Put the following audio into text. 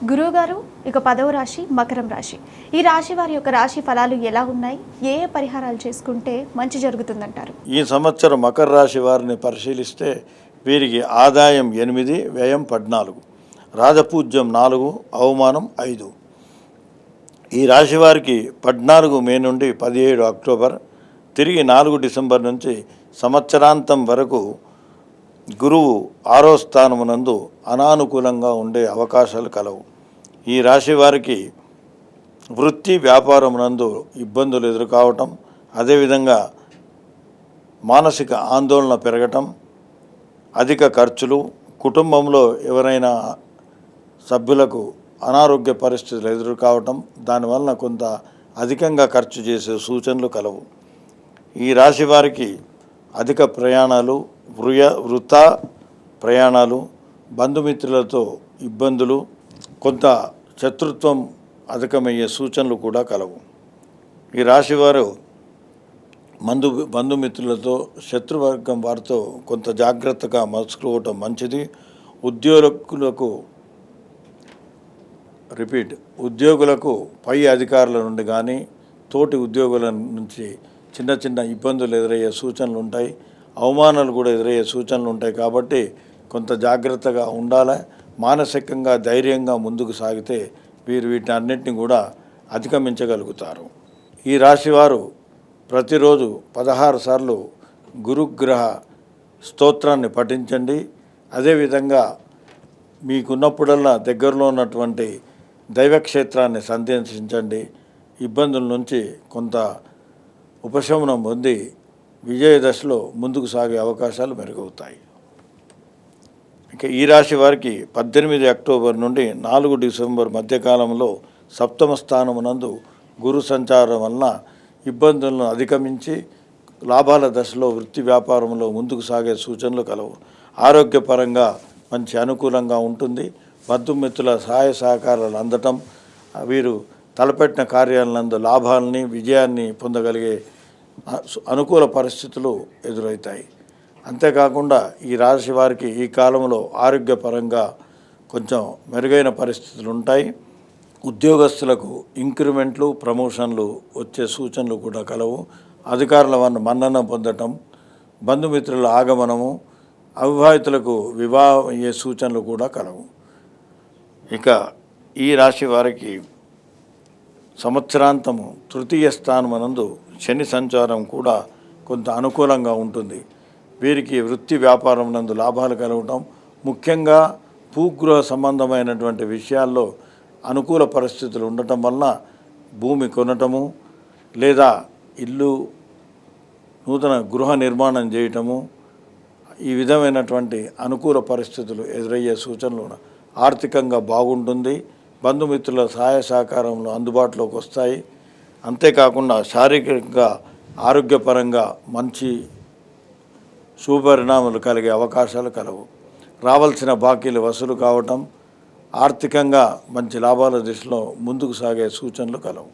గురువుగారు ఇక 10వ రాశి మకరం రాశి. ఈ రాశి వారి యొక్క రాశి ఫలాలు ఎలా ఉన్నాయి? ఏ ఏ పరిహారాలు చేసుకుంటే మంచి జరుగుతుందంటారు? ఈ సంవత్సరం మకర రాశి వారిని పరిశీలిస్తే వీరికి ఆదాయం 8, వ్యయం 14, రాజపూజ్యం 4, అవమానం 5. ఈ రాశి వారికి 14 మే నుండి 17 అక్టోబర్, తిరిగి 4 డిసెంబర్ నుంచి సంవత్సరాంతం వరకు గురువు 6వ స్థానమునందు అనానుకూలంగా ఉండే అవకాశాలు కలవు. ఈ రాశి వారికి వృత్తి వ్యాపారమునందు ఇబ్బందులు ఎదుర్కోవటం, అదేవిధంగా మానసిక ఆందోళన పెరగటం, అధిక ఖర్చులు, కుటుంబంలో ఎవరైనా సభ్యులకు అనారోగ్య పరిస్థితులు ఎదుర్కోవటం, దానివలన కొంత అధికంగా ఖర్చు చేసే సూచనలు కలవు. ఈ రాశి వారికి అధిక ప్రయాణాలు, వృథా ప్రయాణాలు, బంధుమిత్రులతో ఇబ్బందులు, కొంత శత్రుత్వం అధికమయ్యే సూచనలు కూడా కలవు. ఈ రాశివారు బంధుమిత్రులతో, శత్రువర్గం వారితో కొంత జాగ్రత్తగా మలుచుకోవటం మంచిది. ఉద్యోగులకు పై అధికారుల నుండి కానీ తోటి ఉద్యోగుల నుంచి చిన్న చిన్న ఇబ్బందులు ఎదురయ్యే సూచనలు ఉంటాయి, అవమానాలు కూడా ఎదురయ్యే సూచనలు ఉంటాయి. కాబట్టి కొంత జాగ్రత్తగా ఉండాలి. మానసికంగా ధైర్యంగా ముందుకు సాగితే వీరు వీటన్నిటిని కూడా అధిగమించగలుగుతారు. ఈ రాశివారు ప్రతిరోజు 16 సార్లు గురుగ్రహ స్తోత్రాన్ని పఠించండి. అదేవిధంగా మీకున్నప్పుడల్లా దగ్గరలో ఉన్నటువంటి దైవక్షేత్రాన్ని సందర్శించండి. ఇబ్బందుల నుంచి కొంత ఉపశమనం పొంది విజయ దశలో ముందుకు సాగే అవకాశాలు మెరుగవుతాయి. ఇక ఈ రాశి వారికి 18 అక్టోబర్ నుండి 4 డిసెంబర్ మధ్యకాలంలో 7వ స్థానమునందు గురు సంచారం వలన ఇబ్బందులను అధిగమించి లాభాల దశలో వృత్తి వ్యాపారంలో ముందుకు సాగే సూచనలు కలవు. ఆరోగ్యపరంగా మంచి అనుకూలంగా ఉంటుంది. బంధుమిత్రుల సహాయ సహకారాలు అందటం, వీరు తలపెట్టిన కార్యాలందు లాభాలని, విజయాన్ని పొందగలిగే అనుకూల పరిస్థితులు ఎదురవుతాయి. అంతేకాకుండా ఈ రాశి వారికి ఈ కాలంలో ఆరోగ్యపరంగా కొంచెం మెరుగైన పరిస్థితులు ఉంటాయి. ఉద్యోగస్తులకు ఇంక్రిమెంట్లు, ప్రమోషన్లు వచ్చే సూచనలు కూడా కలవు. అధికారుల వల్ల మన్నన పొందటం, బంధుమిత్రుల ఆగమనము, అవివాహితులకు వివాహం అయ్యే సూచనలు కూడా కలవు. ఇక ఈ రాశి వారికి సంవత్సరాంతము 3వ స్థానమునందు శని సంచారం కూడా కొంత అనుకూలంగా ఉంటుంది. వీరికి వృత్తి వ్యాపారం నందు లాభాలు కలగటం, ముఖ్యంగా భూగృహ సంబంధమైనటువంటి విషయాల్లో అనుకూల పరిస్థితులు ఉండటం వలన భూమి కొనటము లేదా ఇల్లు నూతన గృహ నిర్మాణం చేయటము, ఈ విధమైనటువంటి అనుకూల పరిస్థితులు ఎదురయ్యే సూచనలు. ఆర్థికంగా బాగుంటుంది. బంధుమిత్రుల సహాయ సహకారంలో అందుబాటులోకి వస్తాయి. అంతేకాకుండా శారీరకంగా ఆరోగ్యపరంగా మంచి శుభపరిణామాలు కలిగే అవకాశాలు కలవు. రావాల్సిన బాకీలు వసూలు కావటం, ఆర్థికంగా మంచి లాభాల దిశలో ముందుకు సాగే సూచనలు కలవు.